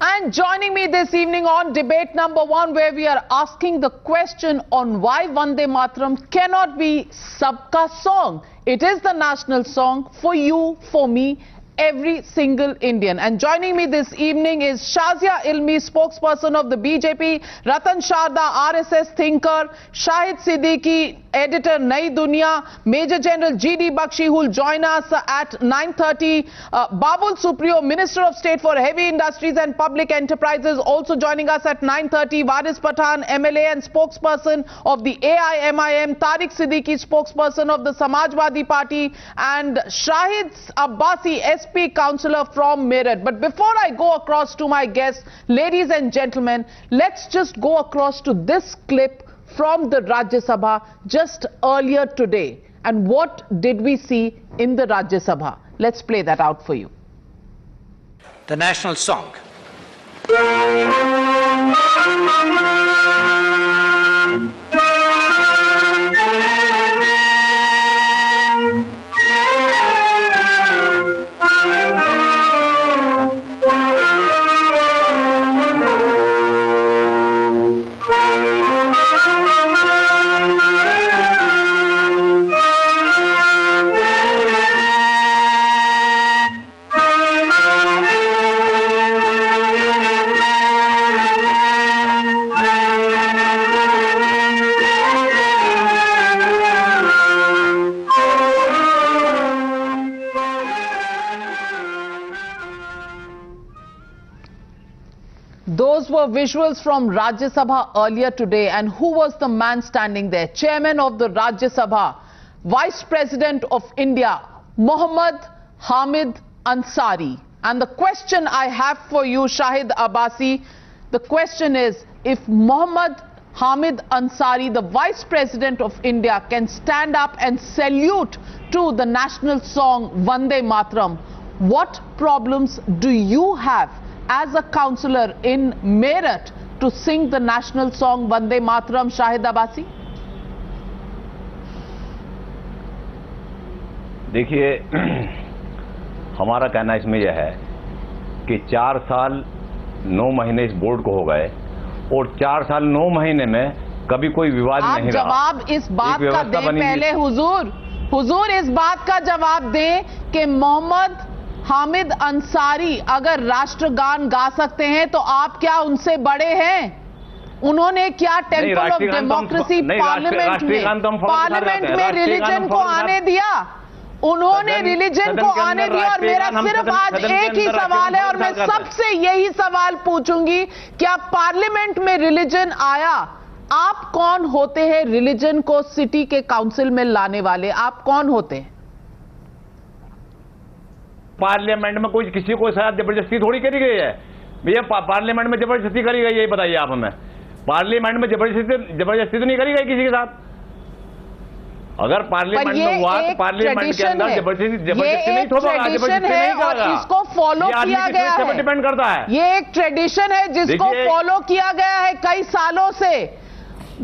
And joining me this evening on debate number 1, where we are asking the question on why Vande Mataram cannot be Sabka song. It is the national song for you, for me, every single Indian. And joining me this evening is Shazia Ilmi, spokesperson of the BJP, Ratan Sharda, RSS thinker, Shahid Siddiqui, editor Nai Dunya, Major General G.D. Bakshi, who will join us at 9:30, Babul Supriyo, Minister of State for Heavy Industries and Public Enterprises, also joining us at 9:30, Waris Pathan, MLA and spokesperson of the AIMIM, Tariq Siddiqui, spokesperson of the Samajwadi Party, and Shahid Abbasi, SP councillor from Meerut. But before I go across to my guests, ladies and gentlemen, let's just go across to this clip from the Rajya Sabha just earlier today. And what did we see in the Rajya Sabha? Let's play that out for you. The national song. Those were visuals from Rajya Sabha earlier today. And who was the man standing there? Chairman of the Rajya Sabha, Vice President of India, Mohammad Hamid Ansari. And the question I have for you, Shahid Abbasi, the question is, if Mohammad Hamid Ansari, the Vice President of India, can stand up and salute to the national song Vande Mataram, what problems do you have as a councillor in Meerut to sing the national song Vande Mataram, Shahid Abbasi? देखिए, हमारा कहना इसमें यह है कि 4 साल 9 महीने इस बोर्ड को हो गए और 4 साल 9 महीने में कभी कोई विवाद नहीं रहा। आप जवाब इस बात का दें पहले, हुजूर इस बात का जवाब दें कि मोहम्मद हामिद अंसारी अगर राष्ट्रगान गा सकते हैं तो आप क्या उनसे बड़े हैं? उन्होंने क्या टेंपल ऑफ डेमोक्रेसी पार्लियामेंट में रिलीजन को आने दिया? उन्होंने रिलीजन को आने दिया। और मेरा सिर्फ आज एक ही सवाल है और मैं सबसे यही सवाल पूछूंगी, क्या पार्लियामेंट में रिलीजन आया? आप कौन होते हैं रिलीजन को सिटी के काउंसिल में लाने वाले? आप कौन होते हैं? पार्लियामेंट में कोई किसी को साथ जबरदस्ती थोड़ी करी गई है भैया। पार्लियामेंट में जबरदस्ती करी गई है, बताइए आप हमें। पार्लियामेंट में जबरदस्ती तो नहीं करी गई किसी के साथ। अगर पार्लियामेंट में हुआ तो पार्लियामेंट के अंदर जबरदस्ती नहीं होगा, जबरदस्ती नहीं होगा। इसको फॉलो किया गया है, डिपेंड करता है। ये एक ट्रेडिशन है जिसको फॉलो किया गया है कई सालों से।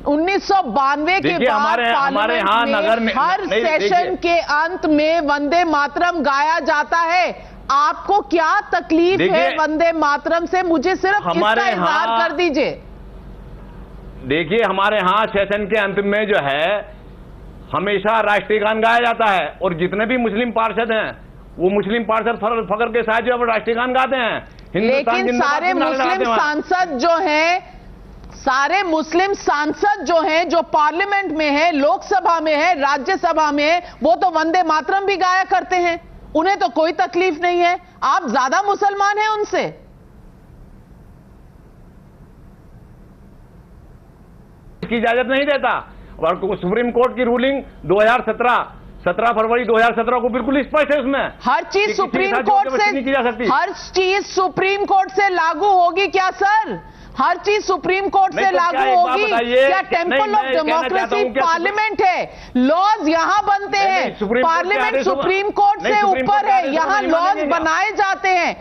1992 के बाद हमारे यहाँ नगर में हर सेशन के अंत में वंदे मातरम गाया जाता है। आपको क्या तकलीफ है वंदे मातरम से? मुझे सिर्फ इसका इजहार कर दीजिए। देखिए, हमारे यहाँ सेशन के अंत में जो है हमेशा राष्ट्रीय गान गाया जाता है और जितने भी मुस्लिम पार्षद हैं वो मुस्लिम पार्षद फखर के साथ जो राष्ट्रीय गान गाते हैं। लेकिन सारे मुस्लिम सांसद जो हैं, सारे मुस्लिम सांसद जो हैं, जो पार्लियामेंट में है, लोकसभा में है, राज्यसभा में है, वो तो वंदे मातरम भी गाया करते हैं। उन्हें तो कोई तकलीफ नहीं है। आप ज्यादा मुसलमान हैं उनसे। इसकी इजाजत नहीं देता और सुप्रीम कोर्ट की रूलिंग 17 फरवरी 2017 को बिल्कुल स्पष्ट है। उसमें हर चीज सुप्रीम कोर्ट से नहीं की जा सकती। हर चीज सुप्रीम कोर्ट से लागू होगी क्या सर? हर चीज सुप्रीम कोर्ट से लागू होगी क्या? टेंपल ऑफ डेमोक्रेसी पार्लियामेंट है, लॉज यहां बनते हैं। पार्लियामेंट सुप्रीम कोर्ट से ऊपर है, यहां लॉज बनाए जाते हैं।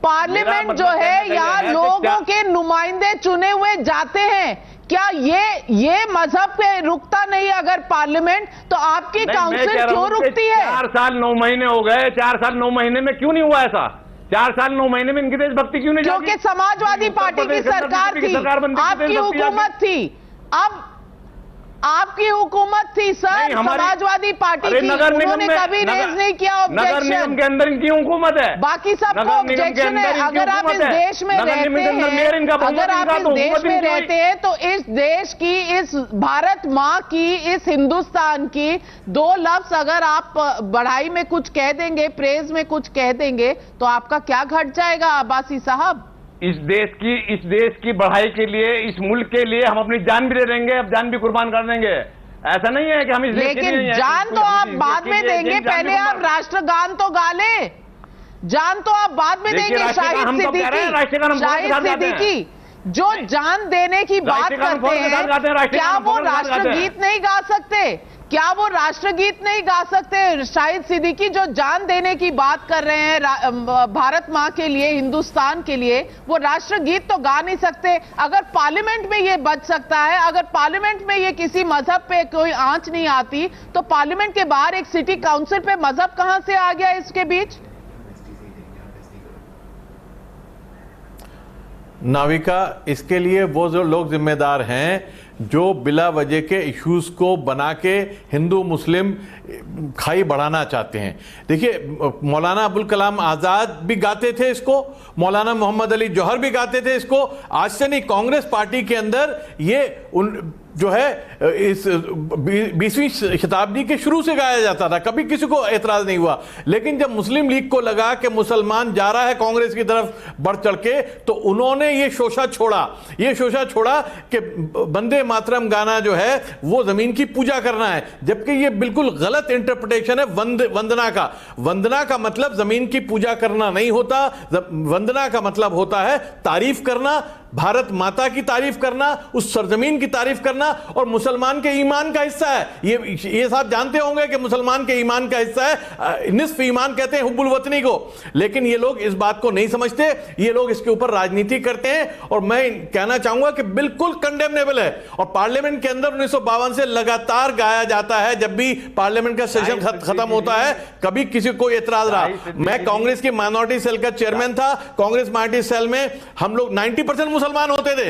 पार्लियामेंट जो है, यहाँ लोगों के नुमाइंदे चुने हुए जाते हैं। क्या ये मजहब पे रुकता नहीं अगर पार्लियामेंट, तो आपकी काउंसिल क्यों रुकती है? 4 साल 9 महीने हो गए, 4 साल 9 महीने में क्यों नहीं हुआ ऐसा? 4 साल 9 महीने में इनकी देशभक्ति क्यों नहीं जागी? क्योंकि समाजवादी पार्टी की सरकार थी, आपकी हुकूमत थी। अब आपकी हुकूमत थी सर, समाजवादी पार्टी की, उन्होंने कभी रेज नहीं किया नगर निगम ऑब्जेक्शन। के अंदर इनकी हुकूमत है, बाकी सबको ऑब्जेक्शन है। अगर आप इस देश में रहते हैं, अगर आप इस देश में रहते हैं तो इस देश की, इस भारत माँ की, इस हिंदुस्तान की 2 लफ्ज अगर आप बढ़ाई में कुछ कह देंगे, प्रेज में कुछ कह देंगे, तो आपका क्या घट जाएगा अब्बासी साहब? इस देश की बढ़ाई के लिए, इस मुल्क के लिए हम अपनी जान भी दे देंगे, अब जान भी कुर्बान कर देंगे। ऐसा नहीं है कि हम इस देश के लिए लेकिन जान तो आप बाद में देंगे, पहले आप राष्ट्रगान तो गा लें। जान तो आप बाद में देंगे। शाहिद सिद्दीकी जो जान देने की बात करते हैं, क्या वो राष्ट्रगीत नहीं गा सकते? क्या वो राष्ट्रगीत नहीं गा सकते? शाहिद सिद्दीकी जो जान देने की बात कर रहे हैं भारत माँ के लिए, हिंदुस्तान के लिए, वो राष्ट्रगीत तो गा नहीं सकते। अगर पार्लियामेंट में ये बच सकता है, अगर पार्लियामेंट में ये किसी मजहब पे कोई आंच नहीं आती, तो पार्लियामेंट के बाहर एक सिटी काउंसिल पे मजहब कहां से आ गया इसके बीच? नाविका, इसके लिए वो जो लोग जिम्मेदार हैं जो बिला वजह के इश्यूज को बना के हिंदू मुस्लिम खाई बढ़ाना चाहते हैं। देखिए, मौलाना अबुल कलाम आज़ाद भी गाते थे इसको, मौलाना मोहम्मद अली जौहर भी गाते थे इसको। आज से नहीं, कांग्रेस पार्टी के अंदर ये जो है इस 20वीं शताब्दी के शुरू से गाया जाता था, कभी किसी को एतराज नहीं हुआ। लेकिन जब मुस्लिम लीग को लगा कि मुसलमान जा रहा है कांग्रेस की तरफ बढ़ चढ़ के, तो उन्होंने ये शोषा छोड़ा कि वंदे मातरम गाना जो है वो जमीन की पूजा करना है, जबकि ये बिल्कुल गलत इंटरप्रिटेशन है वंदना का मतलब जमीन की पूजा करना नहीं होता। वंदना का मतलब होता है तारीफ करना, भारत माता की तारीफ करना, उस सरजमीन की तारीफ करना, और मुसलमान के ईमान का हिस्सा है ये साहब जानते होंगे कि मुसलमान के ईमान का हिस्सा है, निस्फ ईमान कहते हैं हुब्बुल वतनी को। लेकिन ये लोग इस बात को नहीं समझते, ये लोग इसके ऊपर राजनीति करते हैं। और मैं कहना चाहूंगा कि बिल्कुल कंडेमनेबल है, और पार्लियामेंट के अंदर 1952 से लगातार गाया जाता है। जब भी पार्लियामेंट का सेशन खत्म होता है, कभी किसी को एतराज रहा। मैं कांग्रेस की माइनॉरिटी सेल का चेयरमैन था, कांग्रेस माइनॉरिटी सेल में हम लोग 90% मुसलमान होते थे,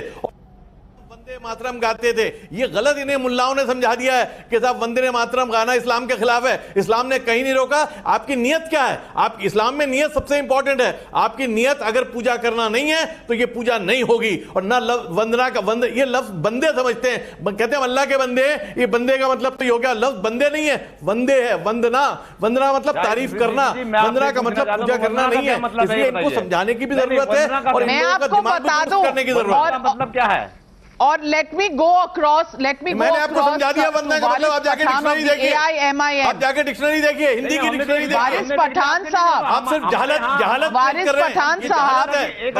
वंदे मातरम गाते थे। ये गलत इन्हें मुल्लाओं ने समझा दिया है कि साहब वंदे मातरम गाना इस्लाम के खिलाफ है। इस्लाम ने कहीं नहीं रोका। आपकी नियत क्या है? आप इस्लाम में नियत सबसे इंपॉर्टेंट है। आपकी नियत अगर पूजा करना नहीं है तो ये पूजा नहीं होगी। और ना वंदना का ये लफ्ज बंदे समझते हैं, कहते हैं अल्लाह के बंदे हैं। ये बंदे का मतलब तो ये हो गया, लफ्ज बंदे नहीं है, वंदे है। वंदना मतलब तारीफ करना, वंदना का मतलब पूजा करना नहीं है। इसलिए इनको समझाने की भी जरूरत है और इन लोगों का दिमाग को दुरुस्त करने की जरूरत है। मतलब क्या है? और लेट मी गो अक्रॉस मैंने आपको समझा दिया वंदना का मतलब। आप जाके डिक्शनरी देखिए, आप जाके डिक्शनरी देखिए, हिंदी की डिक्शनरी देखिए। वारिस पठान साहब, आप सिर्फ जहालत वारिस पठान साहब,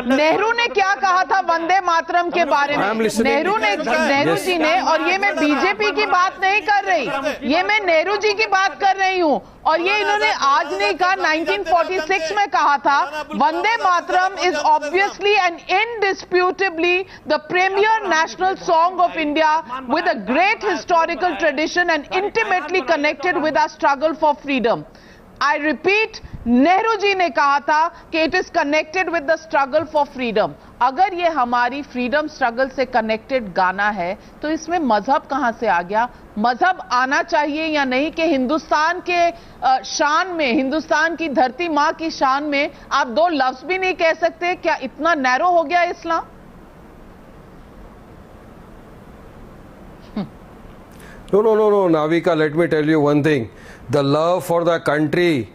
नेहरू ने क्या कहा था वंदे मातरम के बारे में? नेहरू जी ने, और ये मैं बीजेपी की बात नहीं कर रही, ये मैं नेहरू जी की बात कर रही हूँ। और ये इन्होंने आज नहीं कहा, 1946 में कहा था। Vande Mataram is obviously and indisputably the premier national song of India with a great historical tradition and intimately connected with our struggle for freedom. I repeat, Nehru ji ने कहा था कि it is connected with the struggle for freedom. अगर ये हमारी freedom struggle से connected गाना है तो इसमें मजहब कहां से आ गया? मजहब आना चाहिए या नहीं कि हिंदुस्तान के शान में, हिंदुस्तान की धरती माँ की शान में आप 2 लफ्ज भी नहीं कह सकते? क्या इतना नैरो हो गया इस्लाम? No, Navika, let me tell you one thing. The love for the country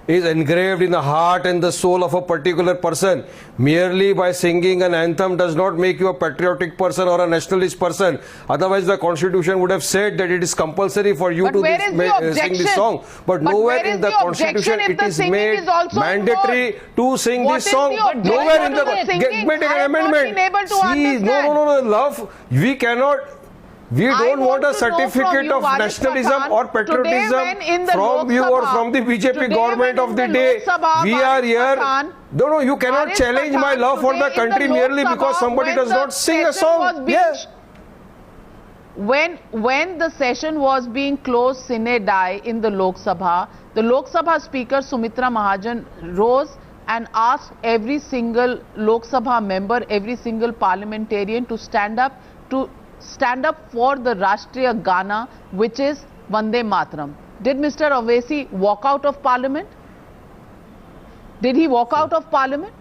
is engraved in the heart and the soul of a particular person. Merely by singing an anthem does not make you a patriotic person or a nationalist person. Otherwise, the constitution would have said that it is compulsory for you to sing this song. But nowhere in the constitution it is made mandatory to sing this song. Nowhere in the amendment. See, no, love, we cannot. We don't want a certificate of nationalism or patriotism from you or from the BJP government of the day. We are here. No, you cannot challenge my love for the country merely because somebody does not sing a song. Yes. When the session was being closed sine die in the Lok Sabha Speaker Sumitra Mahajan rose and ask every single Lok Sabha member, every single parliamentarian to stand up for the Rashtriya Gana, which is Vande Mataram. Did Mr. Owaisi walk out of parliament? Did he walk out of parliament?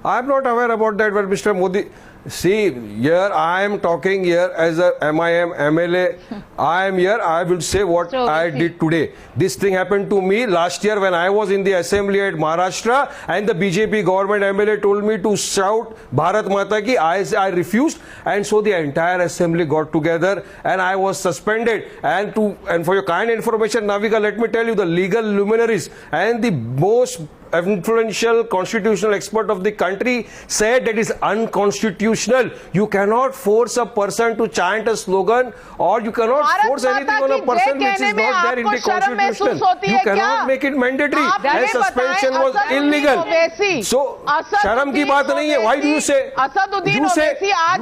I am not aware about that, but Mr. Modi, see, here I am talking here as a MIM MLA. I am here, I will say what I did today. This thing happened to me last year when I was in the assembly at Maharashtra, and the BJP government MLA told me to shout Bharat Mata Ki. I refused, and so the entire assembly got together and I was suspended. And for your kind information, Navika, let me tell you, the legal luminaries and the most influential constitutional expert of the country said that is unconstitutional. You cannot force a person to chant a slogan, or you cannot force anything on a person which is not there in the constitution. You cannot make it mandatory, and suspension was illegal. So शर्म की बात नहीं है. Why do you say? Asaduddin Owaisi आज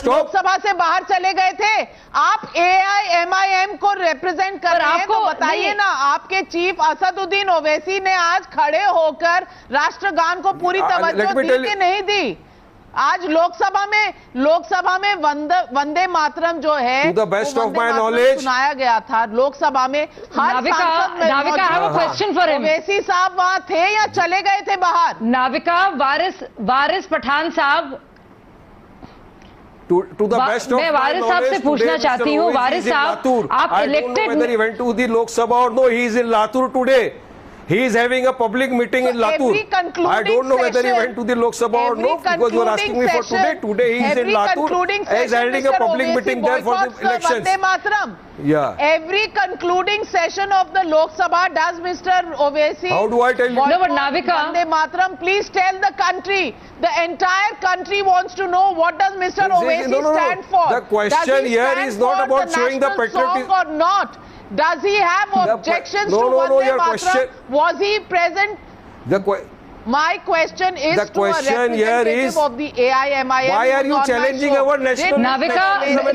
लोकसभा से बाहर चले गए थे. आप AIMIM को रिप्रेजेंट कर रहे हैं, तो बताइए ना, आपके चीफ असदुद्दीन ओवैसी ने आज खड़े होकर राष्ट्रगान को पूरी तवज्जो दी कि नहीं दी? आज लोकसभा में वंदे मातरम जो है, to the best of my knowledge, सुनाया गया था लोकसभा में. Navika, I have a question for him. Owaisi साहब वहां थे या चले गए थे बाहर? नाविका, वारिस पठान साहब, To the best of मैं my वारिस साहब knowledge, से पूछना चाहती हूँ, वारिस साहब, आप I don't know whether he went to the Lok Sabha or no. He is in Latur today. He is having a public meeting in Latur. I don't know whether he went to the Lok Sabha or no, because you are asking me for today. Today he is in Latur. He is holding a public meeting there for the elections. Yeah. Every concluding session of the Lok Sabha, does Mr. Owaisi? How do I tell you? No, but Navika, Vande Mataram, please tell the country. The entire country wants to know, what does Mr. Owaisi stand for? The question here is not about showing the patriotism or not. Does he have objections to Vande Mataram? Was he present? My question is the to question a representative of the AIMIM. Why are you challenging our nationalism and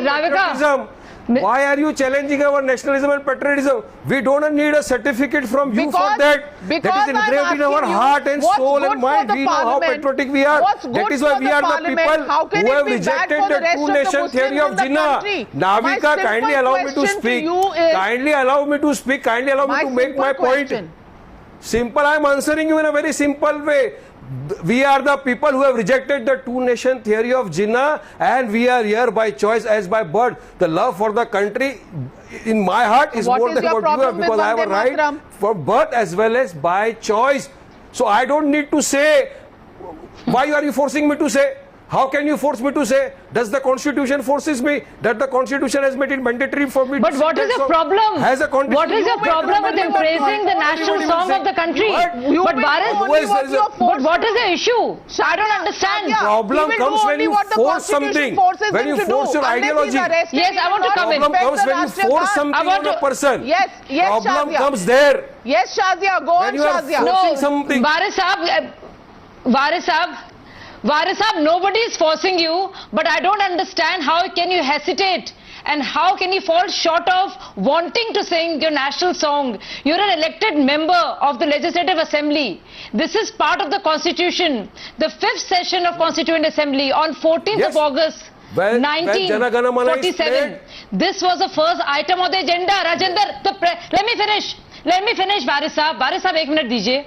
patriotism? Why are you challenging our nationalism and patriotism? We don't need a certificate from you for that. That is engraved in our heart and soul and mind. We know how patriotic we are. That is why we are the people who have rejected the two-nation theory of Jinnah. Navika, kindly allow me to speak. Kindly allow me to speak. Kindly allow me to make my point. Simple, I am answering you in a very simple way. We are the people who have rejected the two-nation theory of Jinnah, and we are here by choice as by birth. The love for the country in my heart is more than what you have, because I have a right for birth as well as by choice. So I don't need to say. Why are you forcing me to say? How can you force me to say? Does the constitution forces me? That the constitution has made it mandatory for me but to what is the problem? What is the problem with praising the national song of the country? But what is the issue? I don't understand. Problem comes when you force something. When you force your ideology. Yes, I want to come in. Problem comes when you force something on a person. Yes, problem comes there. Yes, Shazia, go on, Shazia. No, something. Varis Saab, nobody is forcing you, but I don't understand how can you hesitate and how can you fall short of wanting to sing your national song. You're an elected member of the Legislative Assembly. This is part of the Constitution. The 5th session of Constituent Assembly on 14th of August 1947. This was the first item of the agenda. Rajendra, let me finish. Varis Saab, 1 minute दीजिए.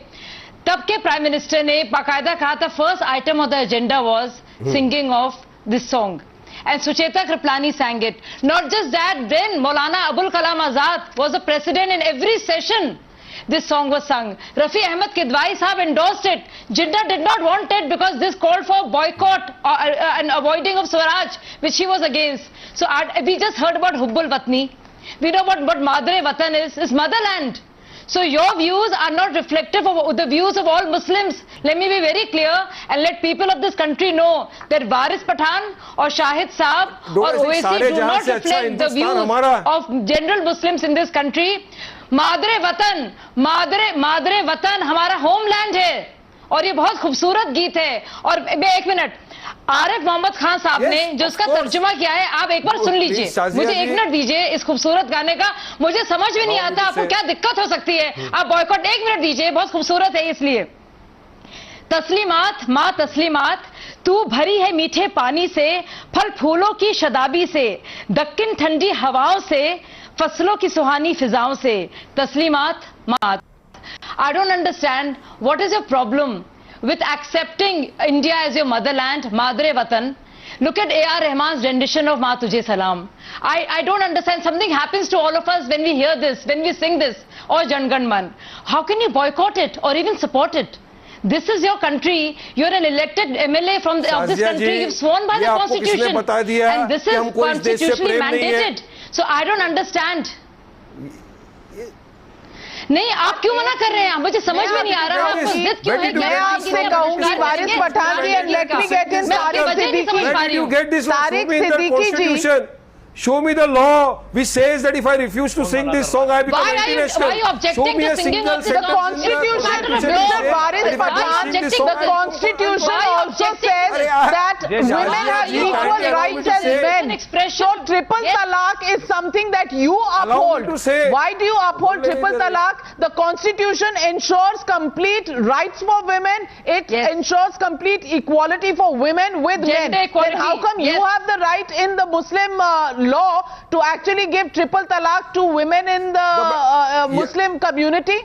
तब के prime minister ने बाकायदा कहा था, first item of the agenda was singing of this song, and Sucheta Kripalani sang it. Not just that, then Maulana Abul Kalam Azad was the president in every session. This song was sung. Rafi Ahmed Kidwai Sahab endorsed it. Jinnah did not want it because this called for boycott and avoiding of Swaraj, which he was against. So we just heard about Hubbul Watni. We know what Madre Watan is motherland. So your views are not reflective of the views of all Muslims. Let me be very clear and let people of this country know that Varis Pathan or Shahid Saab or Owaisi do not reflect the views of general Muslims in this country. Madre Watan हमारा homeland है और ये बहुत खूबसूरत गीत है। और एक मिनट, आरिफ मोहम्मद खान साहब ने जो उसका तर्जुमा किया है, आप एक बार सुन लीजिए। मुझे 1 मिनट दीजिए इस खूबसूरत गाने का। मुझे समझ में नहीं आता आपको क्या दिक्कत हो सकती है। आप बॉयकॉट 1 मिनट दीजिए, बहुत खूबसूरत है इसलिए। तस्लीमात माँ तस्लीमात, तू भरी है मीठे पानी से, फल फूलों की शदाबी से, दक्कन ठंडी हवाओं से, फसलों की सुहानी फिजाओं से। तस्लीमात माँ, I don't understand what is your problem with accepting India as your motherland, Madre Watan. Look at A.R. Rahman's rendition of Ma Tujhe Salam. I don't understand. Something happens to all of us when we hear this, when we sing this, or Jan Gan Man. How can you boycott it or even support it? This is your country. You're an elected MLA of this country. You've sworn by the Constitution. And this is constitutionally mandated. So I don't understand. नहीं, आप क्यों मना कर रहे हैं? मुझे समझ में नहीं आ रहा आपको जिद क्यों है? मैं आपसे कहूंगी Waris Pathan ji and let me get in Tariq Siddiqui ji. Show me the law which says that if I refuse to sing this song, I become anti-national. Why are you objecting to singing of this song? The Constitution, Mr. Waris Pathan, the Constitution also says that women have equal rights as men. So triple talaq is something that you uphold. Why do you uphold triple talaq? The Constitution ensures complete rights for women. It ensures complete equality for women with men. Then how come you have the right in the Muslim law to actually give triple talaq to women in the Muslim community?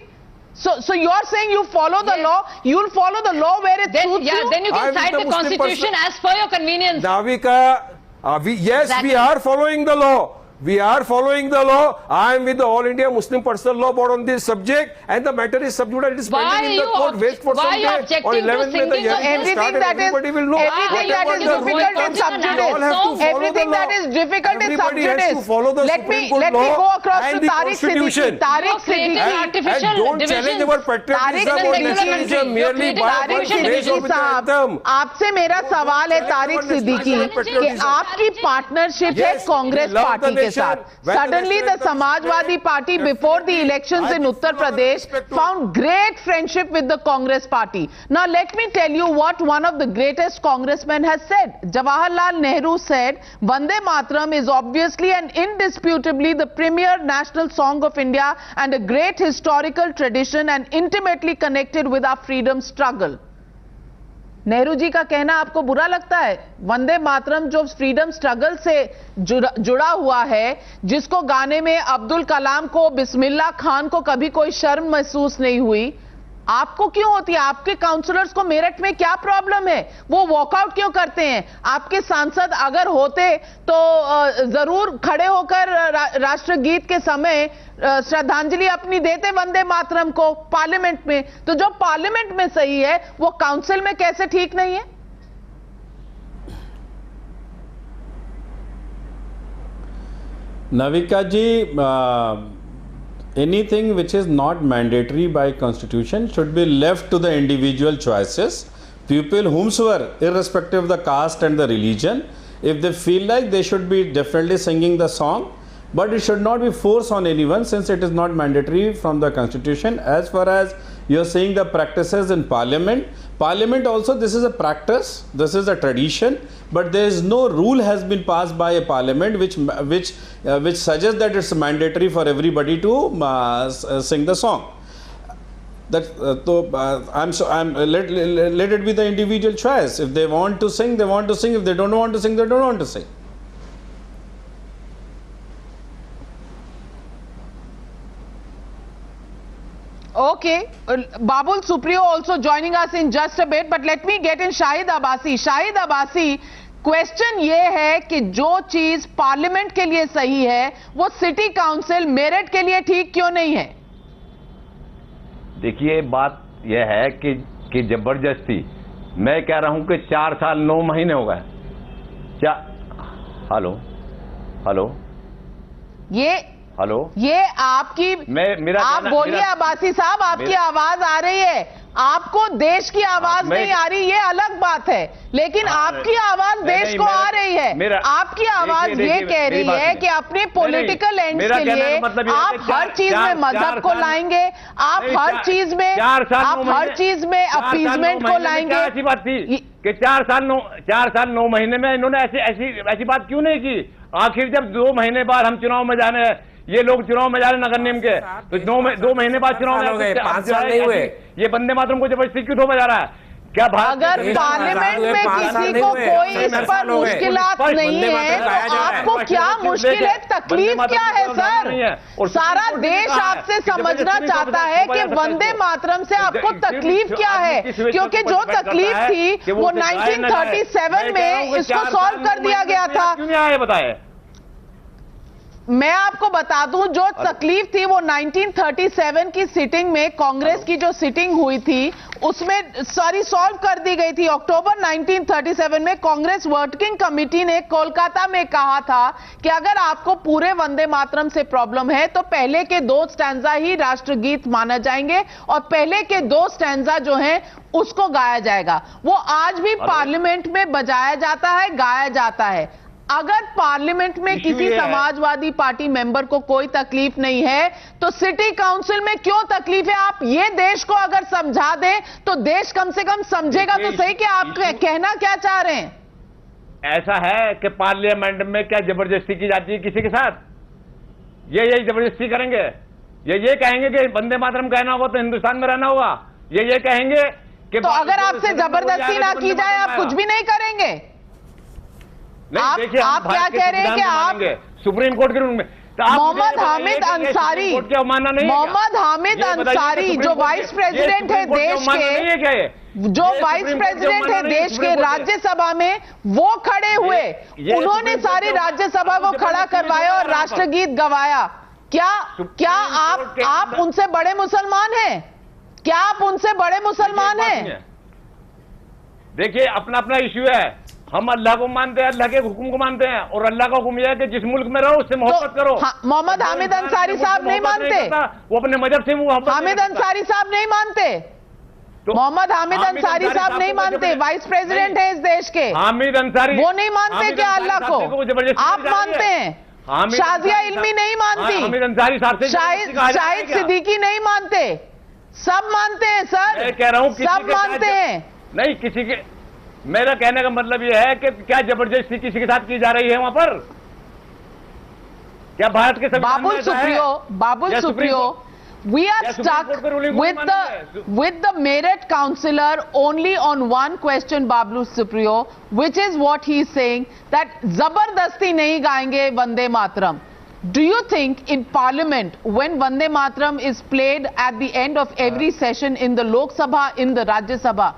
So you're saying you follow the law, you'll follow the law where it suits you? Then you can cite the Constitution as per your convenience. Navika, we are following the law. We are following the law. I am with the All India Muslim Personal Law Board on this subject, and the matter is sub judice. It is pending in the court. Wait for some day. On 11th May, the hearing will start, and everybody will know. Everything that is difficult is sub judice. Everything that is difficult is sub judice. Let me go across to Tariq Siddiqui. Tariq Siddiqui. And don't challenge our patriotism or nationalism merely by one phrase of the anthem. आपसे मेरा सवाल है तारिक सिद्दीकी कि आपकी partnership है Congress party के साथ. Suddenly the Samajwadi Party before the elections in Uttar Pradesh found great friendship with the Congress Party. Now let me tell you what one of the greatest congressmen has said. Jawaharlal Nehru said, Vande Mataram is obviously and indisputably the premier national song of India and a great historical tradition and intimately connected with our freedom struggle. Nehru ji का कहना आपको बुरा लगता है? वंदे मातरम जो freedom struggle से जुड़ा हुआ है, जिसको गाने में अब्दुल कलाम को, बिस्मिल्लाह खान को कभी कोई शर्म महसूस नहीं हुई, आपको क्यों होती है? आपके काउंसलर्स को मेरठ में क्या प्रॉब्लम है? वो वॉकआउट क्यों करते हैं? आपके सांसद अगर होते तो जरूर खड़े होकर राष्ट्रगीत के समय श्रद्धांजलि अपनी देते वंदे मातरम को पार्लियामेंट में. तो जो पार्लियामेंट में सही है वो काउंसिल में कैसे ठीक नहीं है? नाविका जी, anything which is not mandatory by constitution should be left to the individual choices. People whomsoever, irrespective of the caste and the religion, if they feel like they should be definitely singing the song, but it should not be forced on anyone since it is not mandatory from the constitution. As far as you are saying the practices in parliament also, this is a practice, this is a tradition, but there is no rule has been passed by a parliament which suggests that it's mandatory for everybody to sing the song. That let it be the individual choice. If they want to sing, they want to sing. If they don't want to sing, they don't want to sing. Okay, Babul Supriyo also joining us in just a bit, but let me get in Shahid Abbasi. Shahid Abbasi, question ये है कि जो चीज parliament के लिए सही है वो सिटी काउंसिल मेरठ के लिए ठीक क्यों नहीं है? देखिए, बात यह है कि जबरदस्ती, मैं कह रहा हूं कि 4 साल 9 महीने हो गए. हेलो, ये आपकी, आप बोलिए अब्बासी साहब, आपकी आवाज आ रही है. आपको देश की आवाज नहीं आ रही, ये अलग बात है, लेकिन आपकी आवाज देश को आ रही है। आपकी आवाज ये कह रही है कि अपने पॉलिटिकल एंड के लिए आप हर चीज में मजहब को लाएंगे, आप हर चीज में अपीजमेंट को लाएंगे। ऐसी बात थी कि 4 साल 9 महीने में इन्होंने ऐसी बात क्यों नहीं की? आखिर जब 2 महीने बाद हम चुनाव में जाने हैं, ये लोग चुनाव में जा रहे नगर निगम के, तो 2 महीने बाद चुनाव में 5 साल नहीं हुए, ये वंदे मातरम को जबरदस्ती क्यों थोपा जा रहा है? क्या अगर पार्लियामेंट में किसी को कोई इस पर मुश्किलात नहीं है तो आपको क्या मुश्किल है, तकलीफ क्या है सर? सारा देश आपसे समझना चाहता है कि वंदे मातरम से आपको तकलीफ क्या है, क्योंकि जो तकलीफ थी वो 1937 में इसको सॉल्व कर दिया गया था। क्यों नहीं आए बताए? मैं आपको बता दूं, जो तकलीफ थी वो 1937 की सिटिंग में, कांग्रेस की जो सिटिंग हुई थी उसमें सॉल्व कर दी गई थी। अक्टूबर 1937 में कांग्रेस वर्किंग कमेटी ने कोलकाता में कहा था कि अगर आपको पूरे वंदे मातरम से प्रॉब्लम है तो पहले के 2 स्टैंजा ही राष्ट्रगीत माना जाएंगे और पहले के 2 स्टैंजा जो हैं उसको गाया जाएगा। वो आज भी पार्लियामेंट में बजाया जाता है, गाया जाता है। अगर पार्लियामेंट में किसी समाजवादी पार्टी मेंबर को कोई तकलीफ नहीं है तो सिटी काउंसिल में क्यों तकलीफ है? आप ये देश को अगर समझा दें तो देश कम से कम समझेगा तो सही कि आप कहना क्या चाह रहे हैं। ऐसा है कि पार्लियामेंट में क्या जबरदस्ती की जाती है किसी के साथ? ये जबरदस्ती करेंगे? ये कहेंगे कि वंदे मातरम कहना होगा तो हिंदुस्तान में रहना होगा? ये कहेंगे कि तो अगर आपसे जबरदस्ती ना की जाए आप कुछ भी नहीं करेंगे? आप क्या कह रहे हैं कि आप सुप्रीम कोर्ट के रूम में मोहम्मद हामिद अंसारी, मोहम्मद हामिद अंसारी जो वाइस प्रेसिडेंट है देश के, जो वाइस प्रेसिडेंट है देश के राज्यसभा में, वो खड़े हुए, उन्होंने सारी राज्यसभा को खड़ा करवाया और राष्ट्रगीत गवाया। क्या आप उनसे बड़े मुसलमान हैं? क्या आप उनसे बड़े मुसलमान हैं? देखिए, अपना अपना इश्यू है। हम अल्लाह को मानते हैं, अल्लाह के हुक्म को मानते हैं, और अल्लाह का हुक्म यह है कि जिस मुल्क में रहो उससे मोहब्बत करो। मोहम्मद हामिद अंसारी साहब नहीं मानते? वो अपने मजहब से हामिद अंसारी साहब नहीं मानते? मोहम्मद हामिद अंसारी साहब नहीं मानते, वाइस प्रेसिडेंट है इस देश के। हामिद अंसारी वो नहीं मानते क्या अल्लाह को? आप मानते हैं? शाजिया इल्मी नहीं मानती, हामिद अंसारी साहब से शाहिद सिद्दीकी नहीं मानते, सब मानते हैं सर। मैं कह रहा हूं सब मानते हैं। नहीं, किसी के, मेरा कहने का मतलब यह है कि क्या जबरदस्ती किसी के साथ की जा रही है वहां पर? क्या भारत के Babul Supriyo, we are stuck with the Meerut councillor only on one question, Bablu Supriyo, which is what he is saying, that जबरदस्ती नहीं गाएंगे Vande Mataram. Do you think in Parliament, when Vande Mataram is played at the end of every session in the Lok Sabha, in the Rajya Sabha,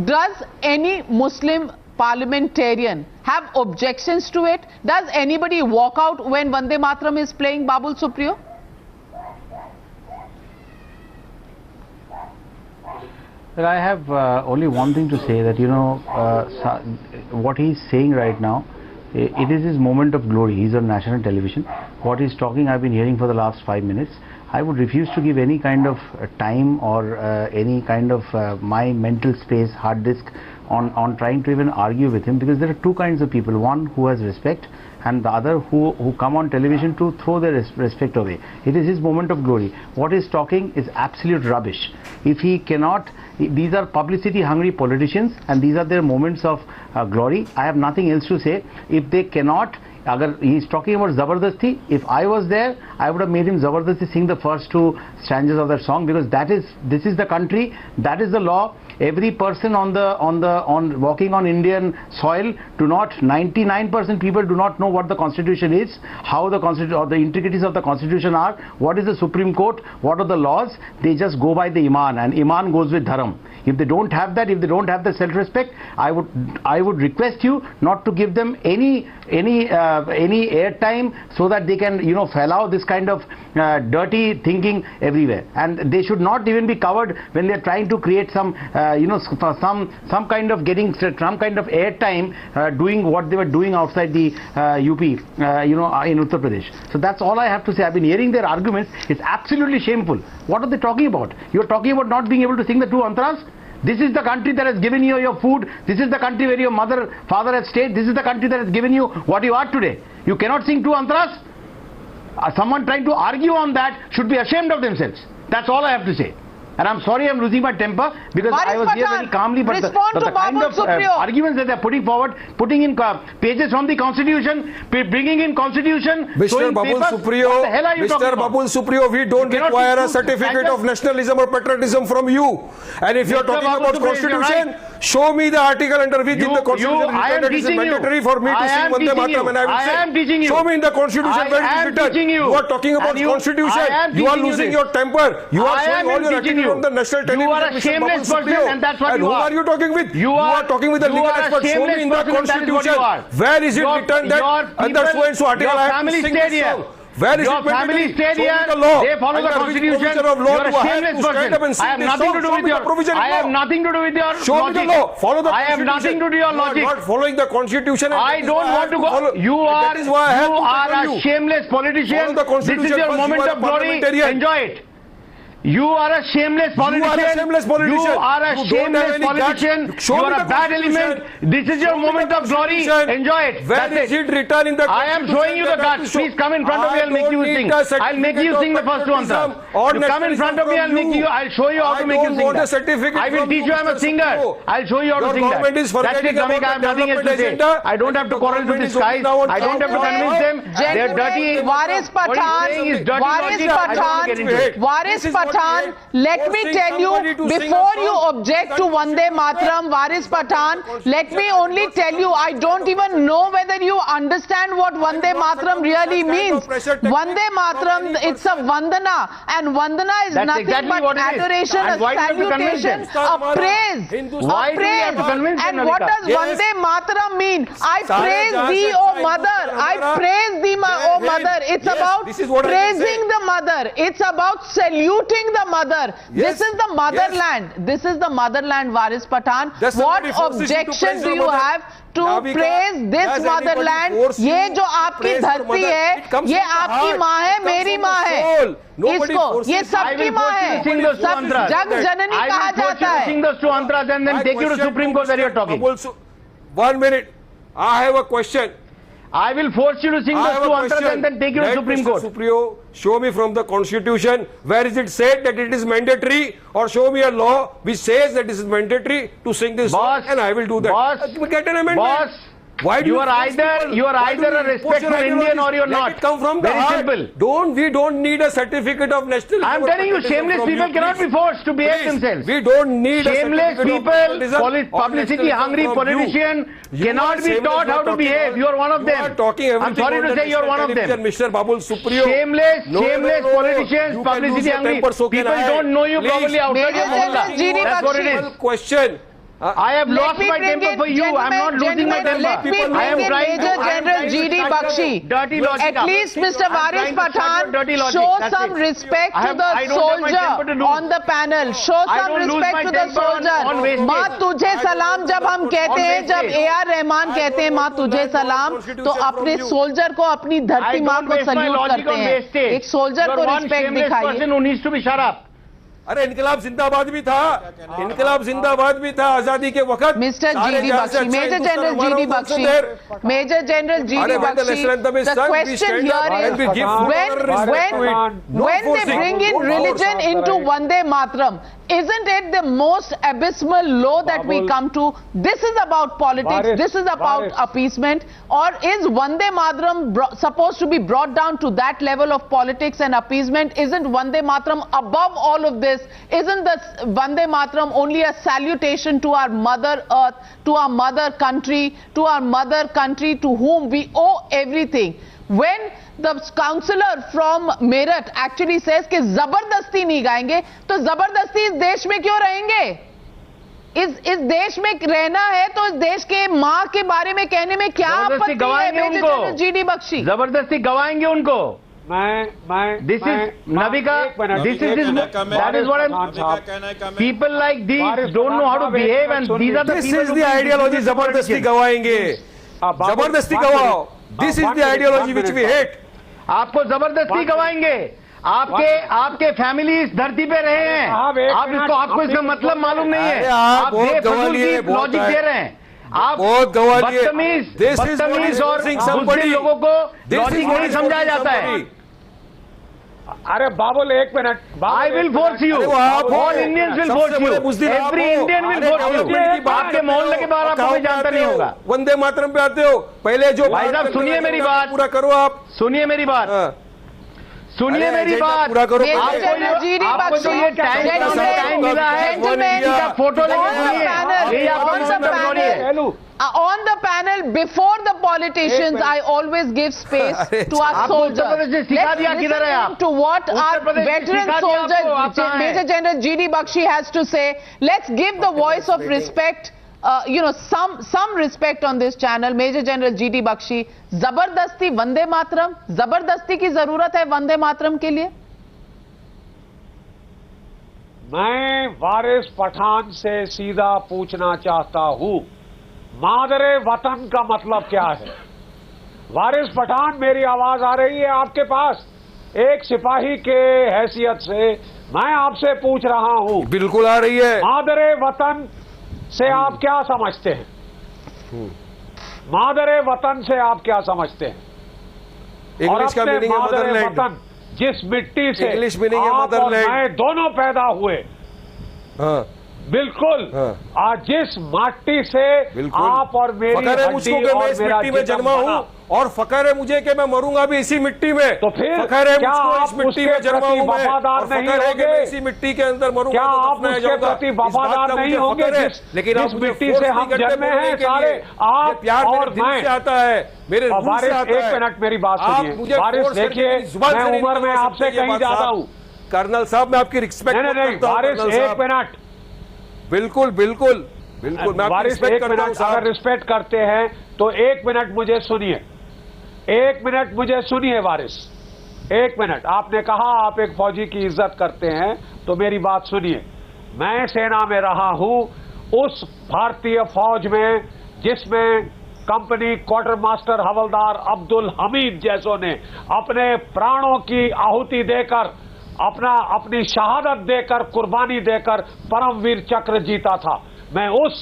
does any Muslim parliamentarian have objections to it? Does anybody walk out when Vande Mataram is playing, Babul Supriyo? Well, I have only one thing to say, that what he's saying right now, it is his moment of glory. He's on national television. What he's talking, I've been hearing for the last 5 minutes. I would refuse to give any kind of time or any kind of my mental space, hard disk on trying to even argue with him, because there are 2 kinds of people. One who has respect, and the other who come on television to throw their respect away. It is his moment of glory. What he's talking is absolute rubbish. If he cannot, these are publicity hungry politicians and these are their moments of glory. I have nothing else to say. If they cannot, agar he's talking about Zabardasti, if I was there, I would have made him Zabardasti sing the first 2 stanzas of that song, because this is the country, that is the law. Every person walking on Indian soil 99% people do not know what the Constitution is, how the Constitution or the intricacies of the Constitution are, what is the Supreme Court, what are the laws. They just go by the Iman, and Iman goes with Dharam. If they don't have that, if they don't have the self-respect, I would request you not to give them any airtime, so that they can allow this kind of dirty thinking everywhere, and they should not even be covered when they are trying to create some some kind of getting some kind of airtime doing what they were doing outside the UP, in Uttar Pradesh. So that's all I have to say. I've been hearing their arguments. It's absolutely shameful. What are they talking about? You're talking about not being able to sing the two antras? This is the country that has given you your food. This is the country where your father has stayed. This is the country that has given you what you are today. You cannot sing two antras? Someone trying to argue on that should be ashamed of themselves. That's all I have to say. And I'm sorry I'm losing my temper because I was here very calmly, but the kind of arguments that they're putting forward, putting in pages from the Constitution, bringing in Constitution, Mr. Babul Supriyo, what the hell are you talking about? Babul Supriyo, we don't require a certificate of nationalism or patriotism from you. And if you're talking about Constitution, show me the article under which in the Constitution that it is mandatory for me to sing Vande Mataram, and I will say, show me in the Constitution where it is written. You are talking about Constitution. You are losing your temper. You are showing all your attitude from the national television. You are a shameless person, and that's what you are. And who are you talking with? You are talking with the legal expert. Show me in the Constitution. Where is it written that under so and so article I have to sing this song? Where is your it family stayed here, the law. they follow the Constitution, you are a shameless person. I have nothing to do with your I have nothing to do with your show logic. me the law. Follow the I have nothing to do with your logic. You are not following the Constitution. I don't want to go. You are a shameless politician. This is your moment of glory. Enjoy it. You are a shameless politician. You are a shameless politician. You are a bad element. This is your moment of glory. Enjoy it. Where is it written in the I am showing you the guts. Please come in front of me. I'll make you sing. I'll make you sing the first two antras. You come in front of me. I'll show you how to make you sing that. I will teach you. I'm a singer. I'll show you how to sing that. That's it, Ramik. I have nothing else to say. I don't have to quarrel with these guys. I don't have to convince them. They're dirty. Waris Pathan, let me tell you, before you object to Vande Mataram, Waris Pathan, let me only tell you, I don't even know whether you understand what Vande Mataram really means. Vande Mataram, it's a Vandana, and Vandana is nothing but adoration, a salutation, a praise, And what does Vande Mataram mean? I praise thee, O mother. I praise thee, O mother. It's about praising the mother. It's about saluting the mother. This is the motherland. This is the motherland, Waris Pathan. What objection do you have to praise this motherland? ये जो आपकी धरती है, ये आपकी माँ है, मेरी माँ है. इसको, ये सबकी माँ है. सब जग जननी कहा जाता है. Sing those two antras and then take you to Supreme Court where you're talking. 1 minute. I have a question. I will force you to sing those two antras and then take you to Supreme Court. Supriyo, show me from the Constitution where is it said that it is mandatory, or show me a law which says that it is mandatory to sing this song, and I will do that. Get an amendment. Boss, why do you are either a respectful Indian or you're not. Let it come from the heart. Simple. We don't need a certificate of nationalism. I'm telling you, shameless people cannot be forced to behave themselves. We don't need shameless people, publicity-hungry politician cannot be taught how to behave. You are one of them. I'm sorry to say you are one of them. Mr. Babul Supriyo. Shameless politicians, publicity-hungry people don't know you properly outside your mohalla. That's what it is. Question. I have lost my temper for you. I'm not losing my temper. I am trying to. Major General G.D. Bakshi. At least Mr. Waris Pathan, show some respect to the soldier on the panel. Show some respect to the soldier. माँ तुझे सलाम जब हम कहते हैं, जब A.R. Rahman कहते हैं माँ तुझे सलाम, तो अपने सोल्जर को, अपनी धरती माँ को सल्यूट करते हैं. एक सोल्जर को रिस्पेक्ट दिखाइए. अरे इनकलाब जिंदाबाद भी था, इनकलाब जिंदाबाद भी था आजादी के वक्त. Mister G.D. Bakshi, Major General G.D. Bakshi, Major General G.D. Bakshi, the question here is, when they bring in religion into Vande Mataram, isn't it the most abysmal low that we come to? This is about politics, this is about appeasement, or is Vande Mataram supposed to be brought down to that level of politics and appeasement? Isn't Vande Mataram above all of this? Isn't the Vande Mataram only a salutation to our mother earth, to our mother country, to whom we owe everything? When the councillor from Meerut actually says कि जबरदस्ती नहीं गाएंगे, तो जबरदस्ती इस देश में क्यों रहेंगे? इस देश में रहना है तो इस देश के माँ के बारे में कहने में क्या आपत्ति है? Major general G.D. Bakshi, जबरदस्ती गवाएंगे उनको. This is Navika. This is that is what I'm. People like these don't know how to behave, and these are the This people is who the bring ideology people into जबरदस्ती politics. गवाएंगे, जबरदस्ती गवाओ. This is the ideology which we hate. आपको जबरदस्ती गवाएंगे. आपके family इस धरती पे रहे हैं. आपको इसका मतलब मालूम नहीं है. अरे आप आप बहुत गवा लिए, बहुत लॉजिक है. दे रहे हैं. आप बहुत गवा लिए. बदतमीज और मुस्लिम लोगों को लॉजिक नहीं समझाया जाता है. अरे बाबुल एक minute. I will force you. All Indians will force you. Every Indian will force you. आपके मोहल्ले के बाहर आपको कोई जानता नहीं होगा. वंदे मातरम पे आते हो. पहले जो भाई साहब सुनिए मेरी बात. पूरा करो आप. सुनिए मेरी बात. सुनिए मेरी बात. पूरा करो. आपको जो ये टाइम मिला है इनका photo On the panel, before the politicians, I always give space to our soldiers. Let's listen to what our veteran soldier, Major General G.D. Bakshi has to say. Let's give the voice of respect, some respect on this channel. Major General G.D. Bakshi, जबरदस्ती वंदे मातरम, जबरदस्ती की जरूरत है वंदे मातरम के लिए? मैं वारिस पठान से सीधा पूछना चाहता हूं, मादरे वतन का मतलब क्या है? वारिस पठान, मेरी आवाज आ रही है आपके पास? एक सिपाही के हैसियत से मैं आपसे पूछ रहा हूं, बिल्कुल आ रही है. मादरे वतन से आप क्या समझते हैं? मादरे वतन से आप क्या समझते हैं? इंग्लिश का मीनिंग है मदरलैंड. वतन, जिस मिट्टी से इंग्लिश मीनिंग है आप और मदरलैंड. मैं दोनों पैदा हुए, हाँ. बिल्कुल. आज जिस माटी से आप और मेरी फकर है मुझको कि मैं इस मिट्टी में जन्मा हूँ, और फकर है मुझे कि मैं मरूंगा भी इसी मिट्टी में. तो फिर फकर है क्या मुझको आप इस मिट्टी में उसके जन्मा प्रति हूँ मैं, वफादार और नहीं फकर है कि होंगे? मैं इसी मिट्टी के अंदर मरूंगा. क्या तो आप दफनाया उसके जाऊंगा. प्रति इस बात वफादार का नहीं मुझे होंगे? फकर है, लेकिन आप जिस मुझे मिट्टी फोर्स से नहीं हम करते जन्मे बोलने हैं के सारे, लिए. आप ये प्यार और मेरे दिल मैं. से आता है, मेरे रूह से वारिस, आता एक है. मिनट मेरी बात आप सुनिए. मुझे वारिस फोर्स करके देखिए, मेरी जुबान से मैं नहीं उम्र में निकाल आपसे सकते ये कहीं बात ज्यादा साहब. हूं. कर्नल साहब, मैं आपकी रिस्पेक्ट नहीं, वारिस एक मिनट. बिल्कुल बिल्कुल बिल्कुल, मैं आपकी वारिस रिस्पेक्ट एक करता हूं मिनट, साहब. अगर रिस्पेक्ट करते हैं तो एक मिनट मुझे सुनिए. एक मिनट मुझे सुनिए वारिस, एक मिनट. आपने कहा आप एक फौजी की इज्जत करते हैं, तो मेरी बात सुनिए. मैं सेना में रहा हूं, उस भारतीय फौज में जिसमें कंपनी क्वार्टर मास्टर हवलदार अब्दुल हमीद जैसों ने अपने प्राणों की आहुति देकर, अपनी शहादत देकर, कुर्बानी देकर परमवीर चक्र जीता था. मैं उस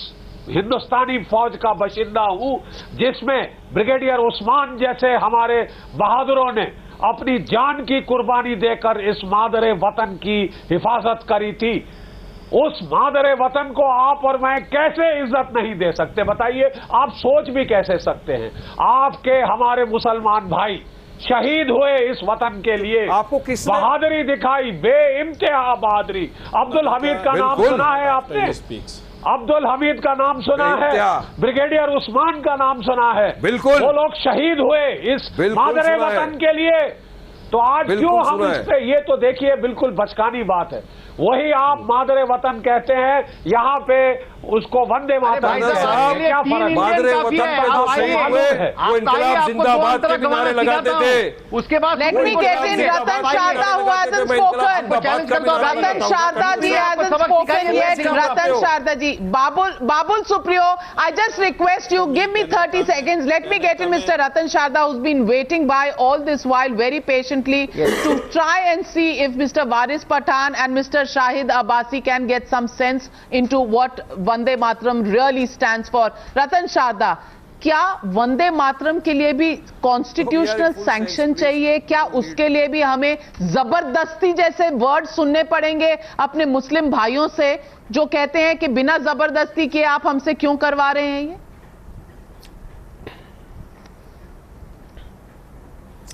हिंदुस्तानी फौज का बाशिंदा हूं जिसमें ब्रिगेडियर उस्मान जैसे हमारे बहादुरों ने अपनी जान की कुर्बानी देकर इस मादरे वतन की हिफाजत करी थी. उस मादरे वतन को आप और मैं कैसे इज्जत नहीं दे सकते बताइए? आप सोच भी कैसे सकते हैं? आपके हमारे मुसलमान भाई शहीद हुए इस वतन के लिए, आपको किसने बहादुरी दिखाई, बेइंतहा बहादुरी. अब्दुल हमीद का नाम सुना है आपने? अब्दुल हमीद का नाम सुना है? ब्रिगेडियर उस्मान का नाम सुना है? बिल्कुल. वो लोग शहीद हुए इस मादरे वतन के लिए. तो आज क्यों हम इस पे, ये तो देखिए बिल्कुल बचकानी बात है. वही आप मादरे वतन कहते हैं, यहाँ पे उसको वंदे मातरम. क्या फर्क? मादरे वतन पे जो शहीद हुए वो इनकलाब जिंदाबाद के नारे लगाते थे. उसके बाद Let me get in Ratan Sharda who hasn't spoken. Ratan Sharda ji hasn't spoken yet. Ratan Sharda ji. Babul Supriyo, I just request you, give me 30 seconds. Let me get in Mr. Ratan Sharda who's been waiting by all this while very patiently to try and see if Mr. Waris Pathan and Mr. Shahid Abbasi can get some sense into what Vande Mataram really stands for. Ratan Sharda, क्या वंदे मातरम के लिए भी constitutional sanction चाहिए? क्या उसके लिए भी हमें जबरदस्ती जैसे वर्ड सुनने पड़ेंगे अपने मुस्लिम भाइयों से जो कहते हैं कि बिना जबरदस्ती के आप हमसे क्यों करवा रहे हैं ये?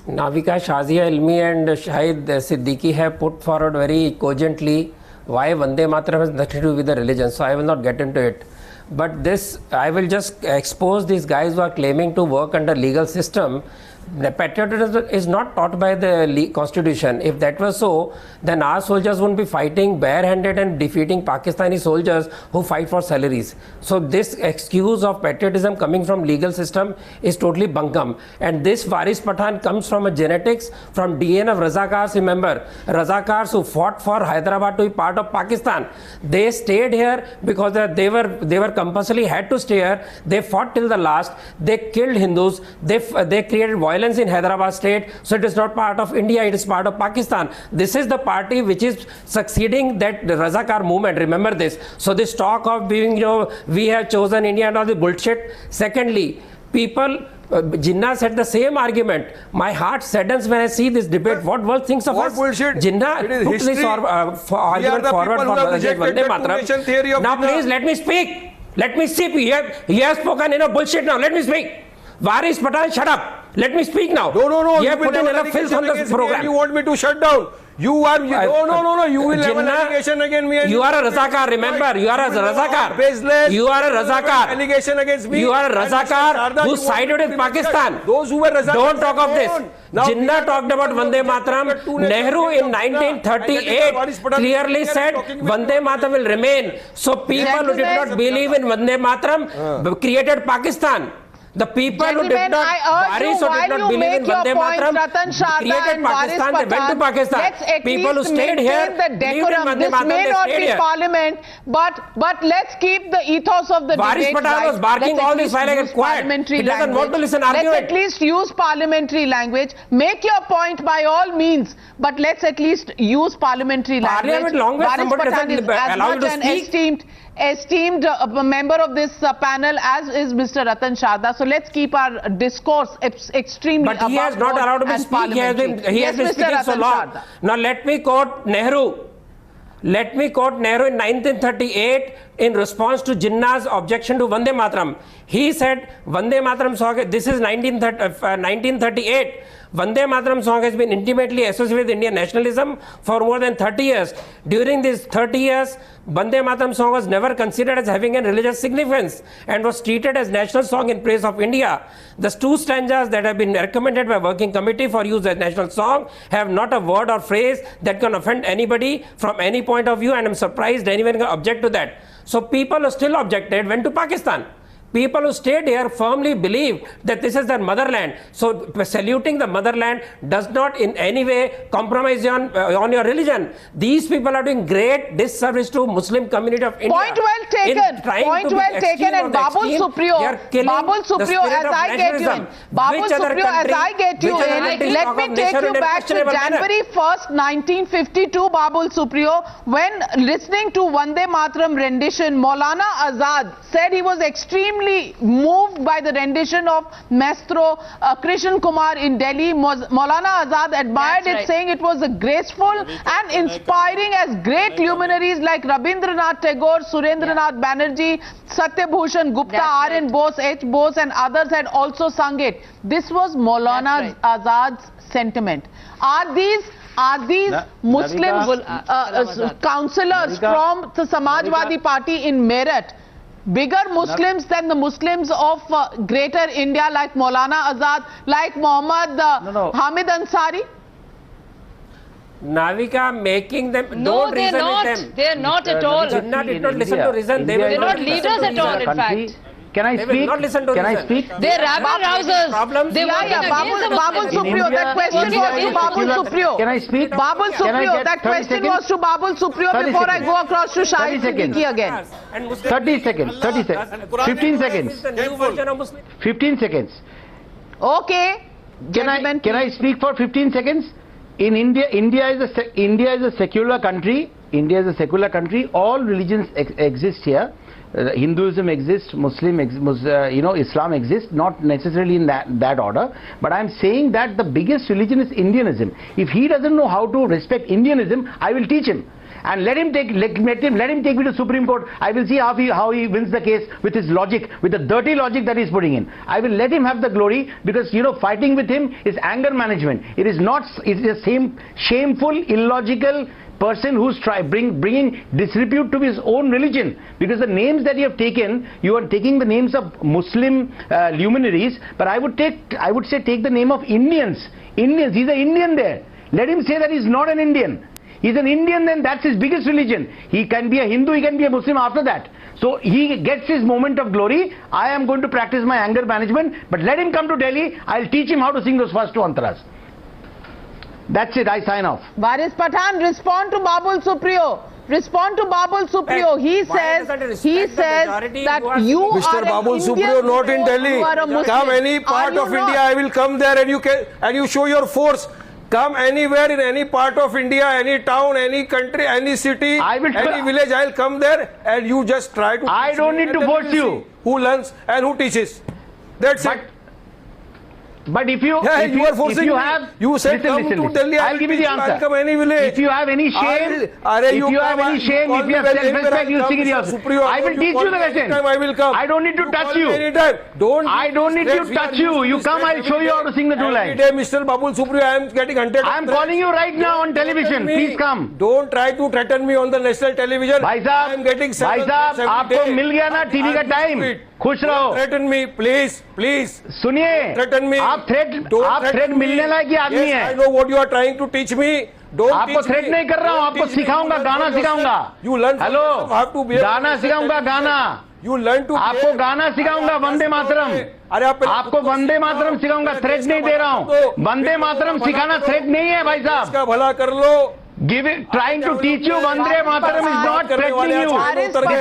Navika, Shazia Ilmi and Shahid Siddiqui have put forward very cogently why Vande Mataram has nothing to do with the religion, so I will not get into it. But this, I will just expose these guys who are claiming to work under legal system The patriotism is not taught by the constitution. If that was so, then our soldiers wouldn't be fighting barehanded and defeating Pakistani soldiers who fight for salaries. So this excuse of patriotism coming from legal system is totally bunkum. And this Waris Pathan comes from a genetics, from DNA of Razakars. Remember, Razakars who fought for Hyderabad to be part of Pakistan. They stayed here because they were compulsorily had to stay here. They fought till the last. They killed Hindus. They created violence in Hyderabad state, so it is not part of India, it is part of Pakistan. This is the party which is succeeding that Razakar movement, remember this. So this talk of being, we have chosen India and all the bullshit. Secondly, people, Jinnah said the same argument. My heart saddens when I see this debate. What world thinks of what us? bullshit? Jinnah put this argument forward for Vande Mataram. Now please let me speak. Let me speak. He has spoken enough bullshit now. Let me speak. Waris Pathan, shut up. Let me speak now. No. You have put in enough filth on this program. You want me to shut down? You will have an allegation against me. You are a Razakar, remember. You are a Razakar. Baseless. You are a Razakar. Allegation against me. You are a Razakar who sided with Pakistan. Those who were Razakar. Don't talk of this. Jinnah talked about Vande Mataram. Nehru in 1938 clearly said Vande Mataram will remain. So people who did not believe in Vande Mataram created Pakistan. The people who did not, Waris who did not believe in Vande Mataram, created Pakistan, they went to Pakistan. People who stayed here, believed in Vande Mataram, they stayed here. Parliament, but let's keep the ethos of the Waris debate. Pathan was barking all this while I get quiet. He doesn't want to listen argument. Let's at least use parliamentary language. Make your point by all means, but let's at least use parliamentary language. Waris Pathan is as much an esteemed member of this panel as is Mr. Ratan Sharda. So let's keep our discourse extremely. But he has not allowed me to speak. He has been speaking so long. Now let me quote Nehru. Let me quote Nehru in 1938 in response to Jinnah's objection to Vande Mataram. He said, Vande Mataram song, this is 1938. Vande Mataram song has been intimately associated with Indian nationalism for more than 30 years. During these 30 years, Vande Mataram song was never considered as having a religious significance and was treated as national song in praise of India. The two stanzas that have been recommended by working committee for use as national song have not a word or phrase that can offend anybody from any point of view, and I'm surprised anyone can object to that. So people who still objected went to Pakistan. People who stayed here firmly believe that this is their motherland. So saluting the motherland does not in any way compromise on your religion. These people are doing great disservice to Muslim community of India. Point well taken. Point well taken. And Babul Supriyo, as I get you in, let me take you back to January 1st, 1952, Babul Supriyo, when listening to Vande Mataram rendition, Maulana Azad said he was extremely moved by the rendition of Maestro Krishan Kumar in Delhi. Maulana Azad admired it, saying it was graceful and inspiring, as great luminaries like Rabindranath Tagore, Surendranath Banerjee, Satyabhushan Gupta, R.N. Bose, H. Bose and others had also sung it. This was Maulana Azad's sentiment. Are these Muslim councillors from the Samajwadi Party in Meerut bigger Muslims than the Muslims of greater India, like Maulana Azad, like Muhammad Hamid Ansari? Navika making them, No, don't they're reason not. with them. They're not at all. Jinnah did not listen to reason. They're not leaders at all, in fact. Can I They will speak? not listen to Can I reason. speak? They're rabble-rousers. Problems. They work against the Babul Muslims. Supriyo, that question was to Babul Supriyo. Can I speak? Babul Can I Supriyo, get that 30 question seconds? was to Babul Supriyo 30 before I seconds. go across to 30 Shahid seconds. Siddiqui again. 30 seconds. 30 seconds. 15 seconds. 15 seconds. Okay. Can I speak for 15 seconds? In India is a secular country. India is a secular country. All religions exist here. Hinduism exists, Islam exists, not necessarily in that order. But I'm saying that the biggest religion is Indianism. If he doesn't know how to respect Indianism, I will teach him. And let him take me to Supreme Court. I will see how he wins the case with his logic, with the dirty logic that he's putting in. I will let him have the glory, because fighting with him is anger management. It is not. It is the same shameful, illogical, person who's bringing disrepute to his own religion, because the names that you have taken, you are taking the names of Muslim luminaries, but I would say take the name of Indians. He's an Indian there. Let him say that he's not an Indian. He's an Indian, then that's his biggest religion. He can be a Hindu, he can be a Muslim after that. So he gets his moment of glory. I am going to practice my anger management, but let him come to Delhi. I'll teach him how to sing those first two antaras. That's it, I sign off. Waris Pathan, respond to Babul Supriyo. Respond to Babul Supriyo. He says that you are Mr. Babul Supriyo, not in Delhi. Come any part of India, I will come there and you show your force. Come anywhere in any part of India, any town, any country, any city, any village, I'll come there and you just try to. I don't need to force you. Who learns and who teaches. That's it. But if you, yeah, if you are forcing you me. have, You said come to Delhi. I'll give you the answer. I'll come any village. If you have any shame, if you have self-respect, you sing it yourself. I will teach you the lesson. I will come. I don't need to touch you. Anytime. I don't need to touch you. You come, I'll show you how to sing the two lines. Every day, Mr. Babul Supriyo, I am getting hunted. I am calling you right now on television. Please come. Don't try to threaten me on the national television. भाई साहब, I am getting आपको मिल गया ना TV का time. खुश रहो. Threaten me, please. सुनिए, threaten me. आप थ्रेट मिलने लायक आदमी Yes, है. I know what you are trying to teach me. Don't आपको थ्रेट नहीं कर रहा हूँ, आपको सिखाऊंगा, गाना सिखाऊंगा. हेलो, गाना सिखाऊंगा, गाना. You learn to. आपको गाना सिखाऊंगा, वंदे मातरम. आपको वंदे मातरम सिखाऊंगा, थ्रेट नहीं दे रहा हूँ. वंदे मातरम सिखाना थ्रेट नहीं है भाई साहब. इसका भला कर लो. Trying to teach you Vande Mataram is not threatening you. This is what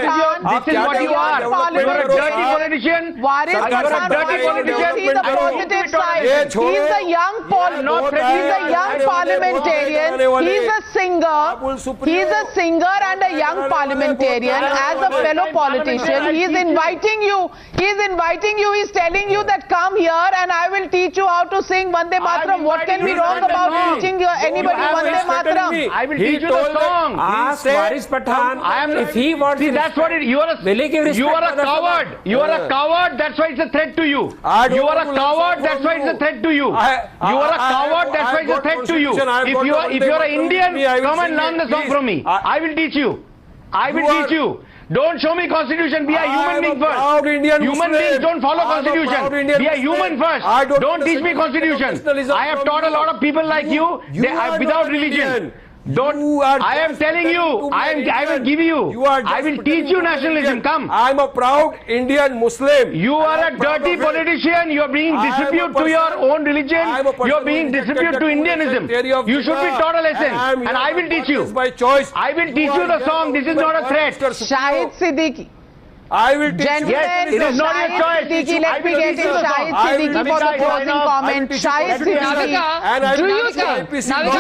you are. You are a dirty politician. Waris Pathan, see the positive side. He's a young parliamentarian. He's a singer. He's a singer and a young parliamentarian. As a fellow politician, he's inviting you. He's telling you that come here and I will teach you how to sing Vande Mataram. What can be wrong about teaching anybody Vande Mataram? I will teach you the song. Ask Waris Pathan if he wants. See, that's what it. You are a coward. You are a coward. That's why it's a threat to you. You are a coward. That's why it's a threat to you. You are a coward. That's why it's a threat to you. If you are an Indian, come and learn the song from me. I will teach you. I will teach you. Don't show me constitution. Be a human being first. Human beings don't follow constitution. Be a human first. Don't teach me constitution. I have taught a lot of people like you without religion. I am telling you, I will give you, I will teach you nationalism. Come. I am a proud Indian Muslim. You are a dirty politician. You are being disrepute to your own religion. You are being disrepute to Indianism. You should be taught a lesson. And I will teach you. By choice. I will teach you the song. This is not a threat. Shahid Siddiqui. I will teach you. Yes, it is not your choice. Siddiqui, let me get in Shahid Siddiqui for the closing comment. Shahid Siddiqui, do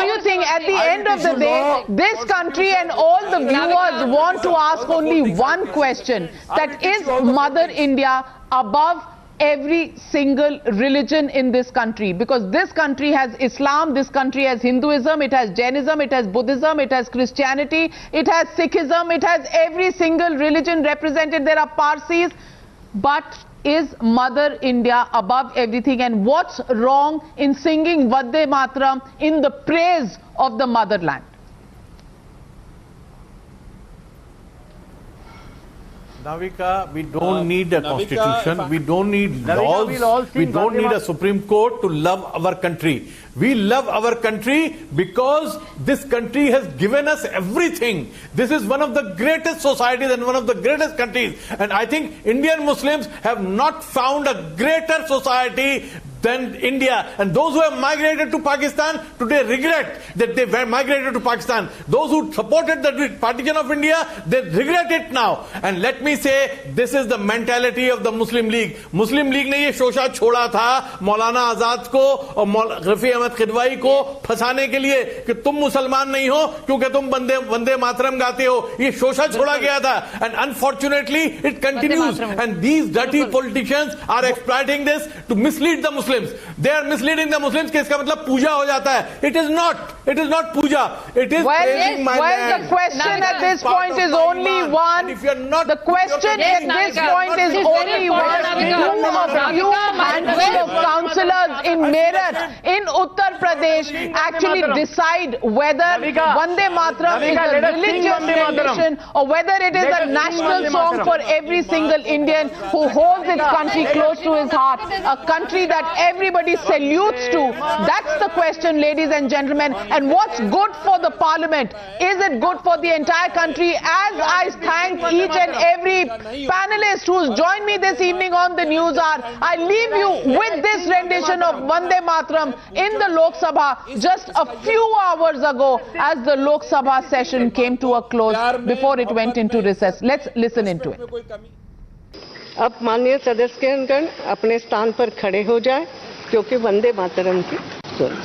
you think at the end of the day, this country and all the viewers want to ask only one question, that is Mother India above every single religion in this country? Because this country has Islam, this country has Hinduism, it has Jainism, it has Buddhism, it has Christianity, it has Sikhism, it has every single religion represented. There are Parsis, but is Mother India above everything? And what's wrong in singing Vande Mataram in the praise of the motherland? Navika, we don't need a constitution, we don't need laws, we don't need a Supreme Court to love our country. We love our country because this country has given us everything. This is one of the greatest societies and one of the greatest countries. And I think Indian Muslims have not found a greater society than India. And those who have migrated to Pakistan today regret that they migrated to Pakistan. Those who supported the partition of India, they regret it now. And let me say, this is the mentality of the Muslim League. Muslim League ने ये शोषा छोड़ा था मौलाना आजाद को और रफी अहमद खिदवाई को फंसाने के लिए कि तुम मुसलमान नहीं हो क्योंकि तुम वंदे मातरम गाते हो. ये शोषा छोड़ा गया था. And unfortunately, it continues. And these dirty politicians are exploiting this to mislead the Muslims. They are misleading the Muslims कि इसका मतलब पूजा हो जाता है. It is not Puja. It is praising my land. The question at this point is only one. The question at this point is only one. Who of you handful of councillors in Meerut, in Uttar Pradesh, actually decide whether Vande Mataram is a religious rendition or whether it is a national song for every single Indian who holds its country close to his heart, a country that everybody salutes to. That's the question, ladies and gentlemen. And what's good for the parliament? Is it good for the entire country? As I thank each and every panelist who's joined me this evening on the News Hour, I leave you with this rendition of Vande Mataram in the Lok Sabha just a few hours ago as the Lok Sabha session came to a close before it went into recess. Let's listen into it. अब माननीय सदस्यगण अपने स्थान पर खड़े हो जाए क्योंकि वंदे मातरम की सुन